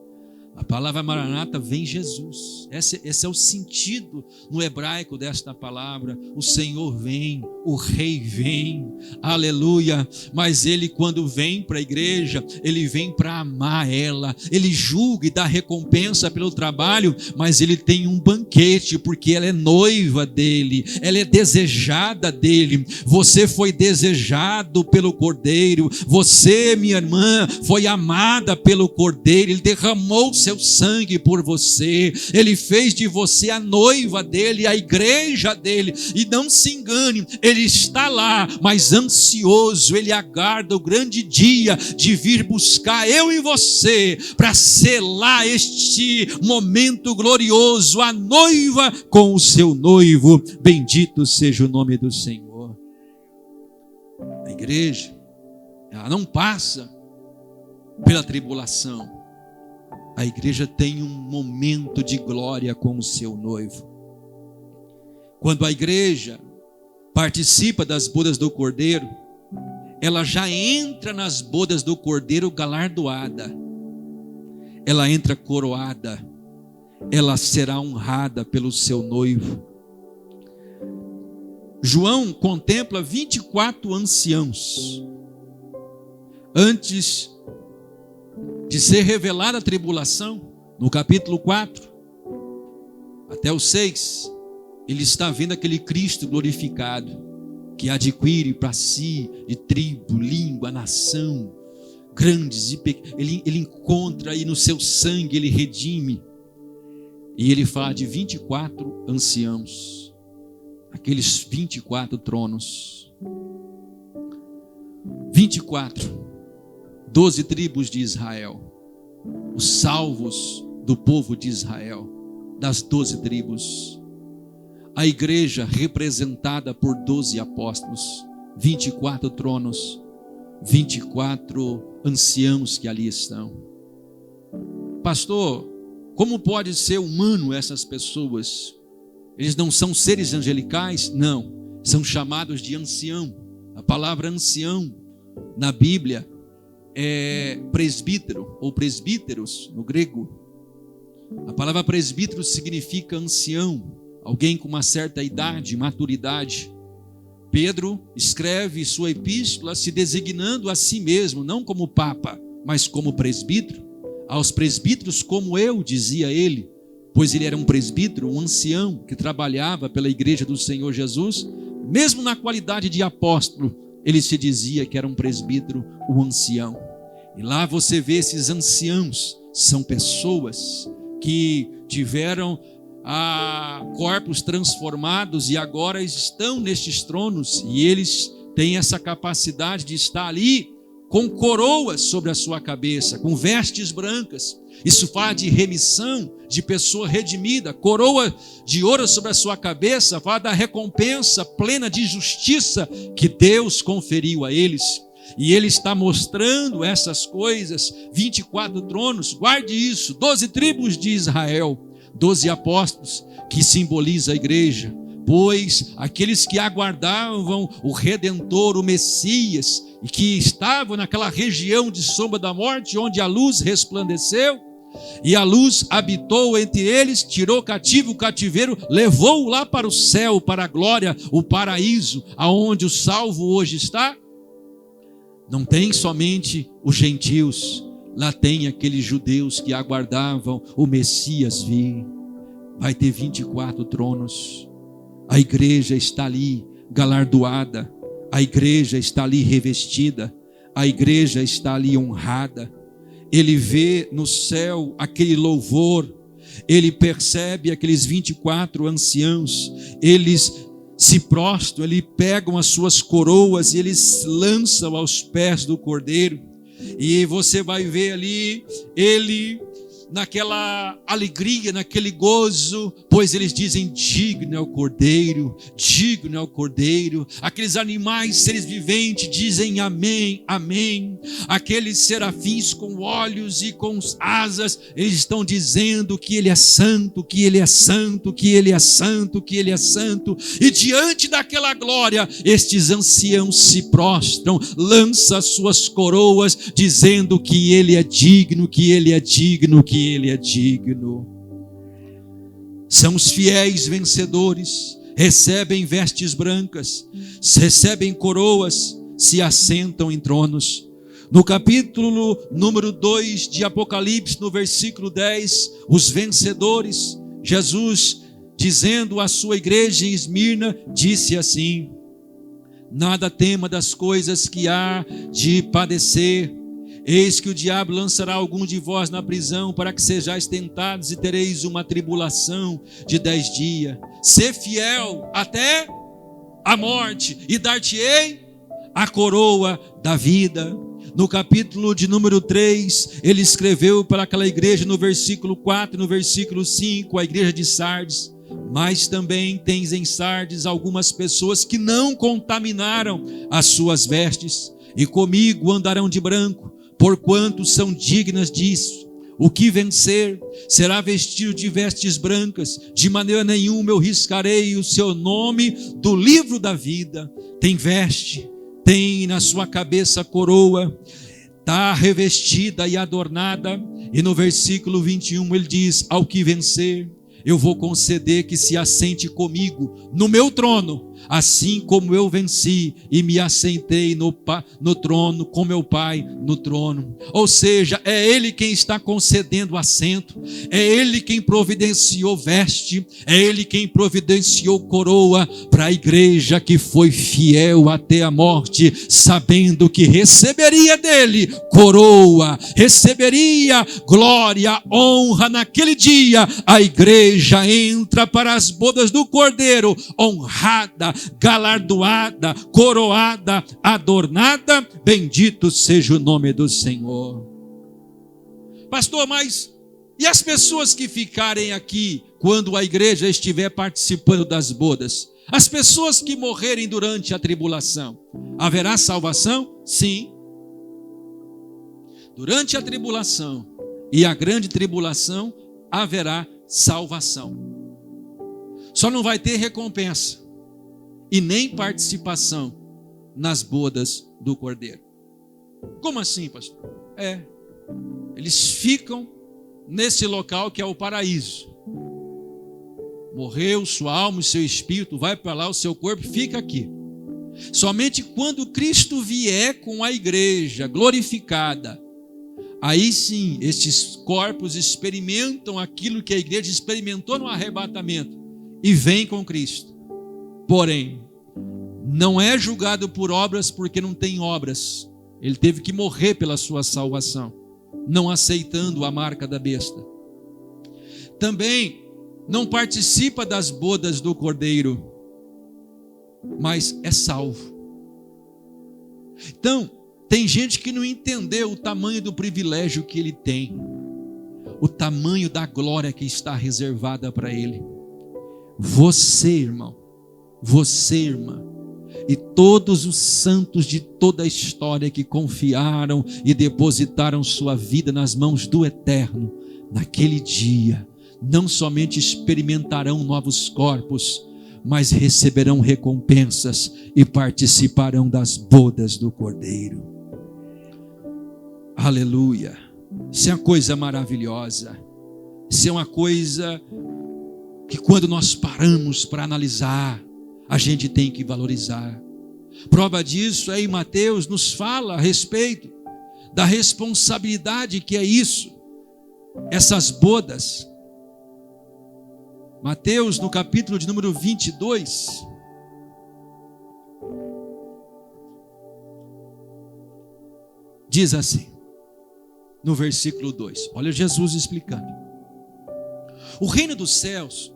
A: A palavra Maranata, vem Jesus. Esse é o sentido no hebraico desta palavra. O Senhor vem, o Rei vem, aleluia. Mas Ele, quando vem para a igreja, Ele vem para amar ela. Ele julga e dá recompensa pelo trabalho, mas Ele tem um banquete, porque ela é noiva dEle, ela é desejada dEle. Você foi desejado pelo Cordeiro, você, minha irmã, foi amada pelo Cordeiro. Ele derramou seu sangue por você, Ele fez de você a noiva dEle, a igreja dEle. E não se engane, Ele está lá, mas ansioso, Ele aguarda o grande dia de vir buscar eu e você, para selar este momento glorioso, a noiva com o seu noivo. Bendito seja o nome do Senhor. A igreja, ela não passa pela tribulação. A igreja tem um momento de glória com o seu noivo. Quando a igreja participa das bodas do Cordeiro, ela já entra nas bodas do Cordeiro galardoada, ela entra coroada, ela será honrada pelo seu noivo. João contempla 24 anciãos antes de ser revelada a tribulação. No capítulo 4 até o 6, ele está vendo aquele Cristo glorificado, que adquire para si de tribo, língua, nação, grandes e pequenos. Ele encontra aí no seu sangue, ele redime. E ele fala de 24 anciãos, aqueles 24 tronos. 24, 12 tribos de Israel, os salvos do povo de Israel, das 12 tribos. A igreja representada por 12 apóstolos, 24 tronos, 24 anciãos que ali estão. Pastor, como pode ser humano essas pessoas? Eles não são seres angelicais? Não, são chamados de ancião. A palavra ancião na Bíblia é presbítero ou presbíteros no grego. A palavra presbítero significa ancião, alguém com uma certa idade, maturidade. Pedro escreve sua epístola se designando a si mesmo, não como papa, mas como presbítero. Aos presbíteros como eu, dizia ele, pois ele era um presbítero, um ancião que trabalhava pela igreja do Senhor Jesus. Mesmo na qualidade de apóstolo, ele se dizia que era um presbítero, um ancião. E lá você vê esses anciãos, são pessoas que tiveram corpos transformados e agora estão nestes tronos, e eles têm essa capacidade de estar ali com coroas sobre a sua cabeça, com vestes brancas. Isso fala de remissão, de pessoa redimida. Coroa de ouro sobre a sua cabeça fala da recompensa plena de justiça que Deus conferiu a eles. E ele está mostrando essas coisas. 24 tronos, guarde isso, 12 tribos de Israel, 12 apóstolos, que simboliza a igreja, pois aqueles que aguardavam o Redentor, o Messias, e que estavam naquela região de sombra da morte, onde a luz resplandeceu, e a luz habitou entre eles, tirou cativo o cativeiro, levou-o lá para o céu, para a glória, o paraíso, aonde o salvo hoje está. Não tem somente os gentios, lá tem aqueles judeus que aguardavam o Messias vir. Vai ter 24 tronos. A igreja está ali galardoada, a igreja está ali revestida, a igreja está ali honrada. Ele vê no céu aquele louvor, ele percebe aqueles 24 anciãos, eles se prostram, eles pegam as suas coroas e eles lançam aos pés do Cordeiro. E você vai ver ali ele naquela alegria, naquele gozo, pois eles dizem: digno é o Cordeiro, digno é o Cordeiro. Aqueles animais, seres viventes, dizem amém, amém. Aqueles serafins com olhos e com asas, eles estão dizendo que ele é santo, que ele é santo, que ele é santo, que ele é santo. E diante daquela glória, estes anciãos se prostram, lançam as suas coroas, dizendo que ele é digno, que ele é digno, que ele é digno. São os fiéis vencedores, recebem vestes brancas, recebem coroas, se assentam em tronos. No capítulo número 2 de Apocalipse, no versículo 10, os vencedores, Jesus, dizendo à sua igreja em Esmirna, disse assim: nada tema das coisas que há de padecer. Eis que o diabo lançará alguns de vós na prisão, para que sejais tentados e tereis uma tribulação de 10 dias. Sê fiel até a morte, e dar-te-ei a coroa da vida. No capítulo de número 3, ele escreveu para aquela igreja no versículo 4, no versículo 5, a igreja de Sardes: mas também tens em Sardes algumas pessoas que não contaminaram as suas vestes, e comigo andarão de branco, porquanto são dignas disso. O que vencer será vestido de vestes brancas, de maneira nenhuma eu riscarei o seu nome do livro da vida. Tem veste, tem na sua cabeça coroa, está revestida e adornada. E no versículo 21 ele diz: ao que vencer, eu vou conceder que se assente comigo no meu trono, assim como eu venci e me assentei no trono com meu Pai no trono. Ou seja, é Ele quem está concedendo assento, é Ele quem providenciou veste, é Ele quem providenciou coroa para a igreja que foi fiel até a morte, sabendo que receberia dele coroa, receberia glória, honra. Naquele dia a igreja entra para as bodas do Cordeiro, honrada, galardoada, coroada, adornada. Bendito seja o nome do Senhor. Pastor, mas e as pessoas que ficarem aqui quando a igreja estiver participando das bodas? As pessoas que morrerem durante a tribulação, haverá salvação? Sim. Durante a tribulação e a grande tribulação haverá salvação. Só não vai ter recompensa e nem participação nas bodas do Cordeiro. Como assim, pastor? Eles ficam nesse local que é o paraíso. Morreu sua alma e seu espírito, vai para lá, o seu corpo fica aqui. Somente quando Cristo vier com a igreja glorificada, aí sim, estes corpos experimentam aquilo que a igreja experimentou no arrebatamento e vem com Cristo. Porém, não é julgado por obras porque não tem obras. Ele teve que morrer pela sua salvação, não aceitando a marca da besta. Também não participa das bodas do Cordeiro, mas é salvo. Então, tem gente que não entendeu o tamanho do privilégio que ele tem, o tamanho da glória que está reservada para ele. Você, irmão, você, irmã, e todos os santos de toda a história que confiaram e depositaram sua vida nas mãos do Eterno, naquele dia, não somente experimentarão novos corpos, mas receberão recompensas e participarão das bodas do Cordeiro. Aleluia! Isso é uma coisa maravilhosa. Isso é uma coisa que quando nós paramos para analisar, a gente tem que valorizar. Prova disso é em Mateus, nos fala a respeito da responsabilidade que é isso, essas bodas. Mateus, no capítulo de número 22, diz assim, no versículo 2, olha Jesus explicando: o reino dos céus,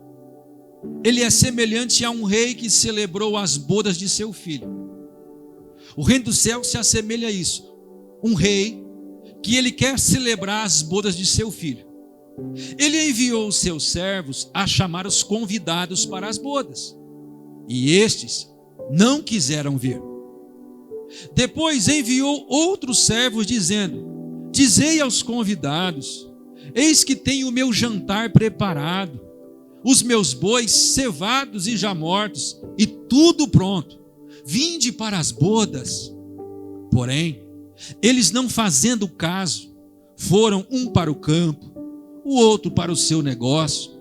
A: ele é semelhante a um rei que celebrou as bodas de seu filho. O reino dos céus se assemelha a isso, um rei que ele quer celebrar as bodas de seu filho. Ele enviou os seus servos a chamar os convidados para as bodas, e estes não quiseram vir. Depois enviou outros servos dizendo: dizei aos convidados, eis que tenho o meu jantar preparado, os meus bois cevados e já mortos, e tudo pronto, vinde para as bodas. Porém, eles não fazendo caso, foram um para o campo, o outro para o seu negócio,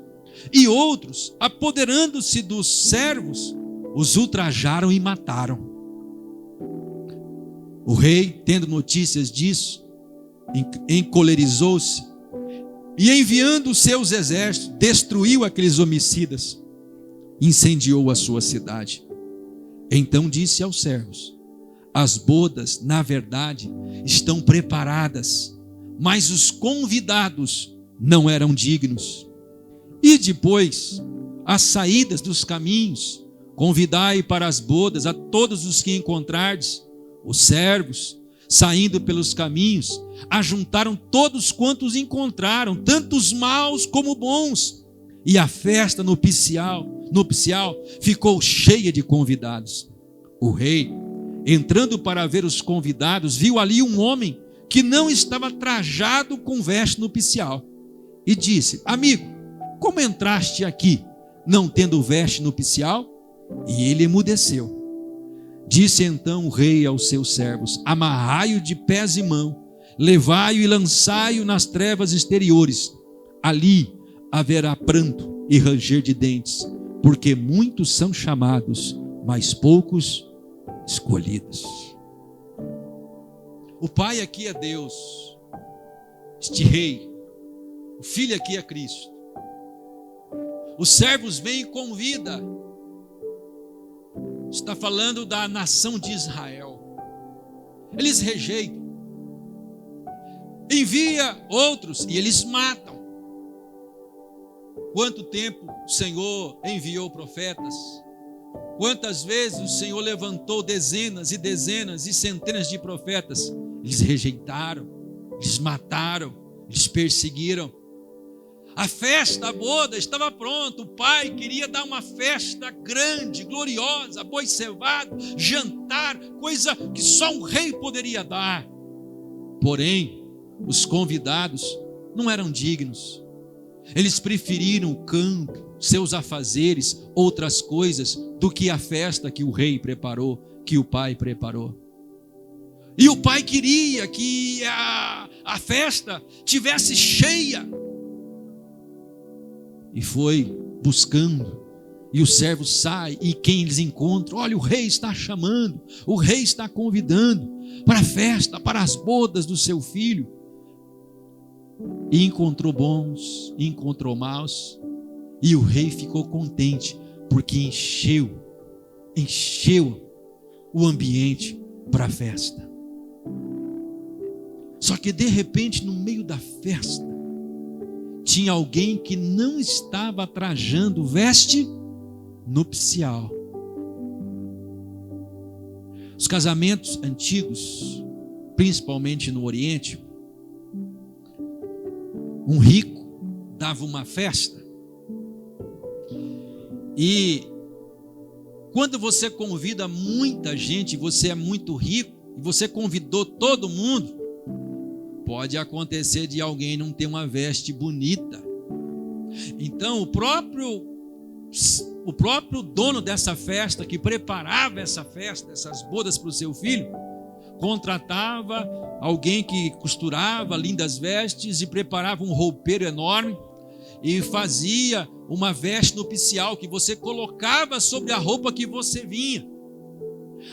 A: e outros, apoderando-se dos servos, os ultrajaram e mataram. O rei, tendo notícias disso, encolerizou-se e, enviando os seus exércitos, destruiu aqueles homicidas, incendiou a sua cidade. Então disse aos servos: as bodas, na verdade, estão preparadas, mas os convidados não eram dignos. E depois, às saídas dos caminhos, convidai para as bodas a todos os que encontrardes. Os servos, saindo pelos caminhos, ajuntaram todos quantos encontraram, tanto os maus como bons, e a festa nupcial ficou cheia de convidados. O rei, entrando para ver os convidados, viu ali um homem que não estava trajado com veste nupcial, e disse: amigo, como entraste aqui, não tendo veste nupcial? E ele emudeceu. Disse então o rei aos seus servos: amarrai-o de pés e mão, levai-o e lançai-o nas trevas exteriores. Ali haverá pranto e ranger de dentes, porque muitos são chamados, mas poucos escolhidos. O Pai aqui é Deus, este rei. O Filho aqui é Cristo. Os servos vêm e convida. Está falando da nação de Israel. Eles rejeitam. Envia outros e eles matam. Quanto tempo o Senhor enviou profetas? Quantas vezes o Senhor levantou dezenas e dezenas e centenas de profetas? Eles rejeitaram, eles mataram, eles perseguiram. A festa, a boda estava pronta. O pai queria dar uma festa grande, gloriosa, boi cevado, jantar, coisa que só um rei poderia dar. Porém, os convidados não eram dignos. Eles preferiram o campo, seus afazeres, outras coisas, do que a festa que o rei preparou, que o pai preparou. E o pai queria que a festa tivesse cheia. E foi buscando. E o servo sai, e quem eles encontram? Olha, o rei está chamando, o rei está convidando para a festa, para as bodas do seu filho. E encontrou bons, e encontrou maus. E o rei ficou contente, porque encheu o ambiente para a festa. Só que de repente, no meio da festa, tinha alguém que não estava trajando veste nupcial. Os casamentos antigos, principalmente no Oriente, um rico dava uma festa, e quando você convida muita gente, você é muito rico, e você convidou todo mundo, pode acontecer de alguém não ter uma veste bonita. Então o próprio dono dessa festa, que preparava essa festa, essas bodas para o seu filho, contratava alguém que costurava lindas vestes e preparava um roupeiro enorme e fazia uma veste nupcial que você colocava sobre a roupa que você vinha.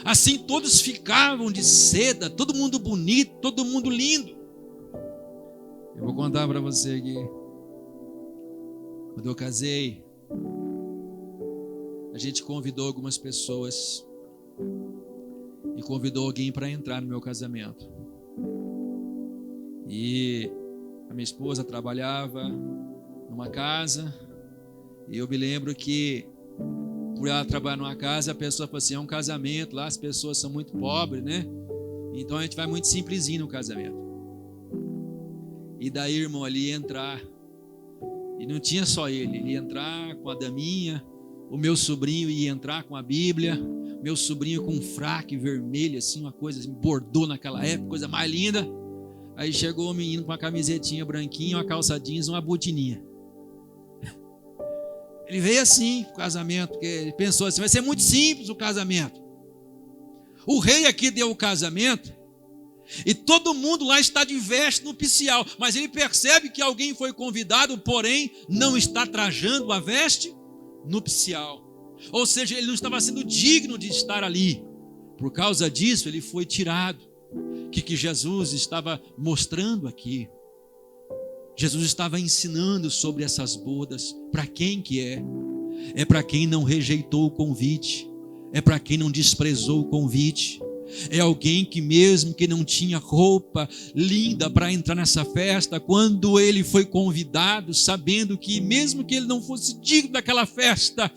A: Assim todos ficavam de seda, todo mundo bonito, todo mundo lindo. Eu vou contar para você aqui. Quando eu casei, a gente convidou algumas pessoas e convidou alguém para entrar no meu casamento. E a minha esposa trabalhava numa casa, e eu me lembro que, por ela trabalhar numa casa, a pessoa falou assim: é um casamento, lá as pessoas são muito pobres, né? Então a gente vai muito simplesinho no casamento. E daí, irmão, ali ia entrar, e não tinha só ele ia entrar com a daminha, o meu sobrinho ia entrar com a Bíblia, meu sobrinho com um fraque vermelho, assim, uma coisa assim, bordô naquela época, coisa mais linda. Aí chegou o menino com uma camisetinha branquinha, uma calça jeans, uma botininha. Ele veio assim pro casamento, porque ele pensou assim: vai ser muito simples o casamento. O rei aqui deu o casamento, e todo mundo lá está de veste nupcial, mas ele percebe que alguém foi convidado, porém não está trajando a veste nupcial. Ou seja, ele não estava sendo digno de estar ali. Por causa disso, ele foi tirado. O que Jesus estava mostrando aqui? Jesus estava ensinando sobre essas bodas. Para quem que é? É para quem não rejeitou o convite. É para quem não desprezou o convite. É alguém que, mesmo que não tinha roupa linda para entrar nessa festa, quando ele foi convidado, sabendo que mesmo que ele não fosse digno daquela festa,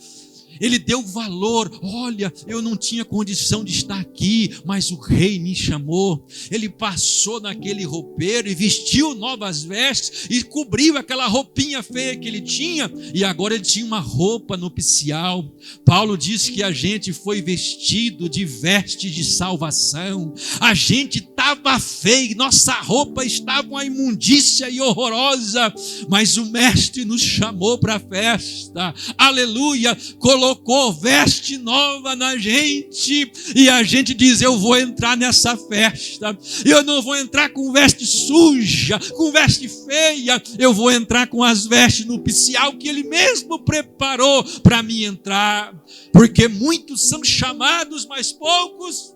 A: Ele deu valor. Olha, eu não tinha condição de estar aqui, mas o rei me chamou. Ele passou naquele roupeiro e vestiu novas vestes e cobriu aquela roupinha feia que ele tinha, e agora ele tinha uma roupa nupcial. Paulo diz que a gente foi vestido de veste de salvação. A gente estava feio, nossa roupa estava uma imundícia e horrorosa, mas o mestre nos chamou para a festa. Aleluia, colocou veste nova na gente, e a gente diz: eu vou entrar nessa festa, eu não vou entrar com veste suja, com veste feia, eu vou entrar com as vestes nupcial que ele mesmo preparou para mim entrar, porque muitos são chamados, mas poucos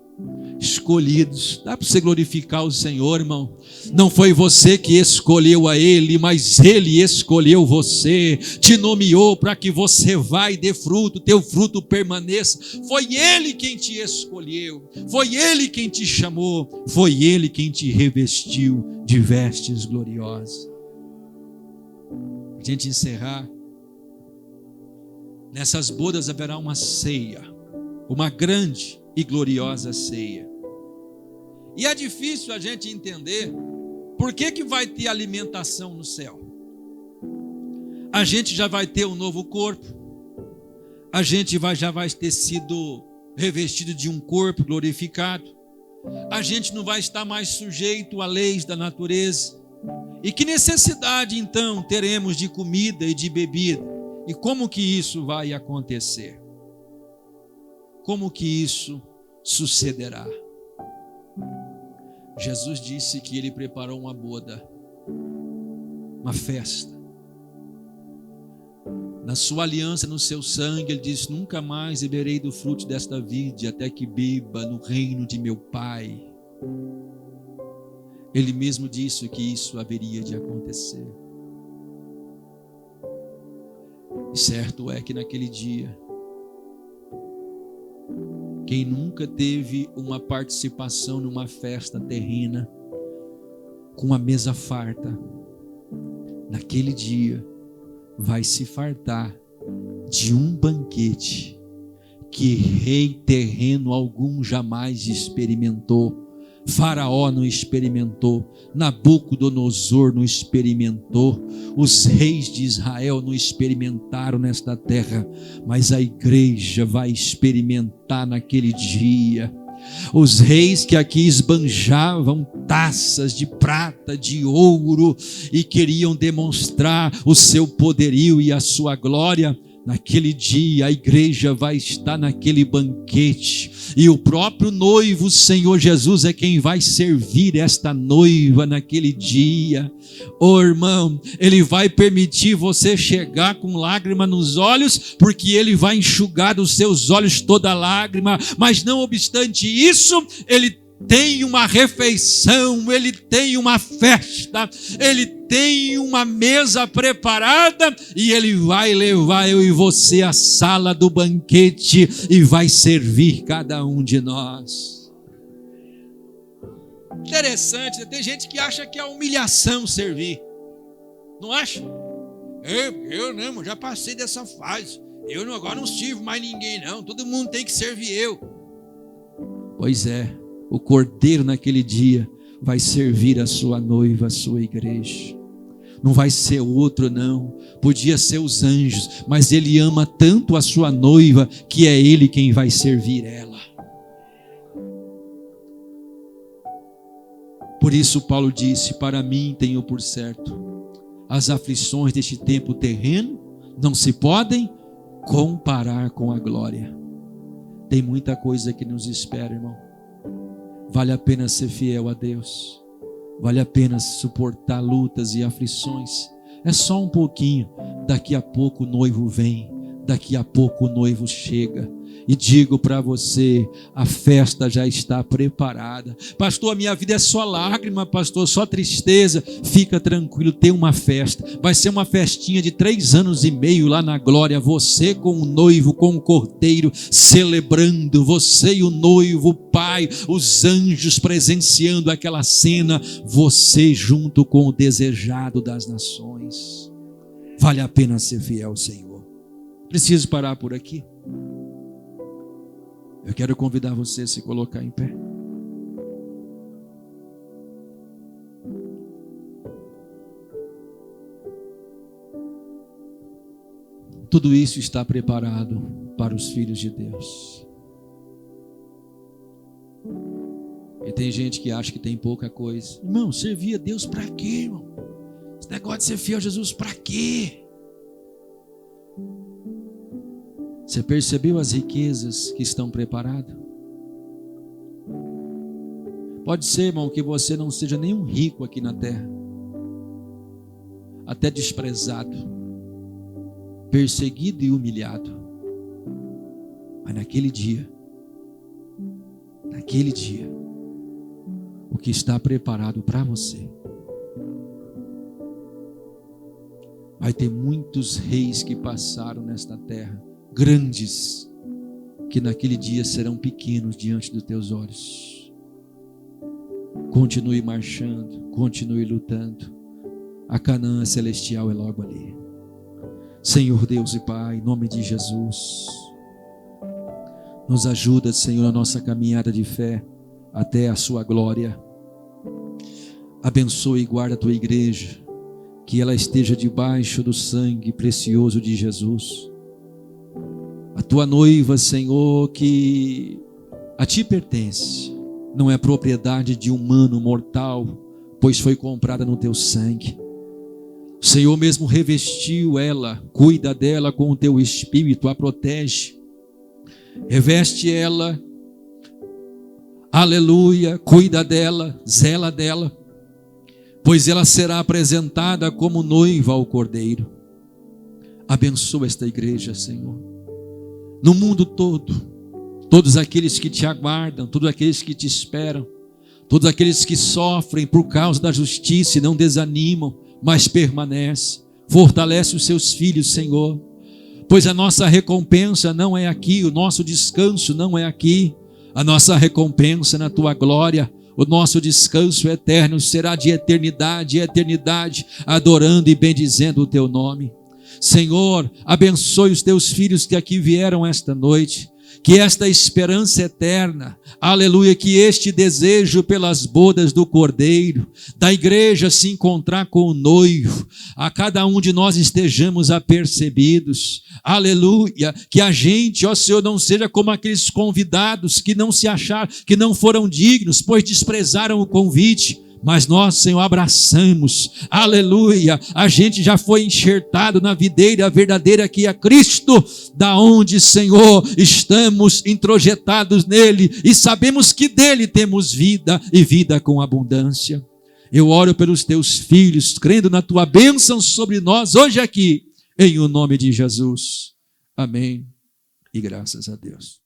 A: escolhidos. Dá para você glorificar o Senhor, irmão? Não foi você que escolheu a Ele, mas Ele escolheu você, te nomeou para que você vá e dê fruto, teu fruto permaneça. Foi Ele quem te escolheu, foi Ele quem te chamou, foi Ele quem te revestiu de vestes gloriosas. Para a gente encerrar, nessas bodas haverá uma ceia, uma grande e gloriosa ceia. E é difícil a gente entender por que vai ter alimentação no céu. A gente já vai ter um novo corpo, a gente já vai ter sido revestido de um corpo glorificado, a gente não vai estar mais sujeito a leis da natureza. E que necessidade então teremos de comida e de bebida? E como que isso vai acontecer? Como que isso sucederá? Jesus disse que Ele preparou uma boda, uma festa. Na sua aliança, no seu sangue, Ele disse: nunca mais beberei do fruto desta vide, até que beba no reino de meu Pai. Ele mesmo disse que isso haveria de acontecer. E certo é que naquele dia, quem nunca teve uma participação numa festa terrena, com uma mesa farta, naquele dia vai se fartar de um banquete que rei terreno algum jamais experimentou. Faraó não experimentou, Nabucodonosor não experimentou, os reis de Israel não experimentaram nesta terra, mas a igreja vai experimentar naquele dia. Os reis que aqui esbanjavam taças de prata, de ouro, e queriam demonstrar o seu poderio e a sua glória, naquele dia a igreja vai estar naquele banquete, e o próprio noivo, o Senhor Jesus, é quem vai servir esta noiva naquele dia. Oh, irmão, Ele vai permitir você chegar com lágrima nos olhos, porque Ele vai enxugar dos seus olhos toda lágrima, mas não obstante isso, Ele tem uma refeição, Ele tem uma festa, Ele tem uma mesa preparada, e Ele vai levar eu e você à sala do banquete e vai servir cada um de nós. Interessante, tem gente que acha que é humilhação servir, não acha? Eu não, já passei dessa fase, agora não sirvo mais ninguém não, todo mundo tem que servir eu. Pois é, o Cordeiro naquele dia vai servir a sua noiva, a sua igreja. Não vai ser outro não, podia ser os anjos, mas Ele ama tanto a sua noiva, que é Ele quem vai servir ela. Por isso Paulo disse: para mim tenho por certo, as aflições deste tempo terreno não se podem comparar com a glória. Tem muita coisa que nos espera, irmão. Vale a pena ser fiel a Deus, vale a pena suportar lutas e aflições. É só um pouquinho, daqui a pouco o noivo vem, daqui a pouco o noivo chega. E digo para você, a festa já está preparada. Pastor, a minha vida é só lágrima, pastor, só tristeza. Fica tranquilo, tem uma festa. Vai ser uma festinha de 3 anos e meio lá na glória. Você com o noivo, com o cordeiro, celebrando. Você e o noivo, o pai, os anjos presenciando aquela cena. Você junto com o desejado das nações. Vale a pena ser fiel ao Senhor. Preciso parar por aqui. Eu quero convidar você a se colocar em pé. Tudo isso está preparado para os filhos de Deus. E tem gente que acha que tem pouca coisa. Irmão, servir a Deus para quê, irmão? Esse negócio de ser fiel a Jesus para quê? Você percebeu as riquezas que estão preparadas? Pode ser, irmão, que você não seja nenhum rico aqui na terra, até desprezado, perseguido e humilhado. Mas naquele dia, o que está preparado para você, vai ter muitos reis que passaram nesta terra, grandes, que naquele dia serão pequenos diante dos teus olhos. Continue marchando, continue lutando. A Canaã celestial é logo ali. Senhor Deus e Pai, em nome de Jesus, nos ajuda, Senhor, na nossa caminhada de fé até a sua glória. Abençoe e guarda a tua igreja, que ela esteja debaixo do sangue precioso de Jesus. A tua noiva, Senhor, que a ti pertence, não é propriedade de humano mortal, pois foi comprada no teu sangue. O Senhor mesmo revestiu ela, cuida dela com o teu espírito, a protege, reveste ela, aleluia, cuida dela, zela dela, pois ela será apresentada como noiva ao Cordeiro. Abençoa esta igreja, Senhor, no mundo todo, todos aqueles que te aguardam, todos aqueles que te esperam, todos aqueles que sofrem por causa da justiça e não desanimam, mas permanece. Fortalece os seus filhos, Senhor, pois a nossa recompensa não é aqui, o nosso descanso não é aqui, a nossa recompensa é na tua glória. O nosso descanso eterno será de eternidade em eternidade, adorando e bendizendo o teu nome. Senhor, abençoe os teus filhos que aqui vieram esta noite, que esta esperança eterna, aleluia, que este desejo pelas bodas do Cordeiro, da igreja se encontrar com o noivo, a cada um de nós estejamos apercebidos, aleluia, que a gente, ó Senhor, não seja como aqueles convidados que não se acharam, que não foram dignos, pois desprezaram o convite. Mas nós, Senhor, abraçamos, aleluia, a gente já foi enxertado na videira verdadeira que é Cristo, da onde, Senhor, estamos introjetados nele e sabemos que dele temos vida e vida com abundância. Eu oro pelos teus filhos, crendo na tua bênção sobre nós hoje aqui, em o nome de Jesus. Amém e graças a Deus.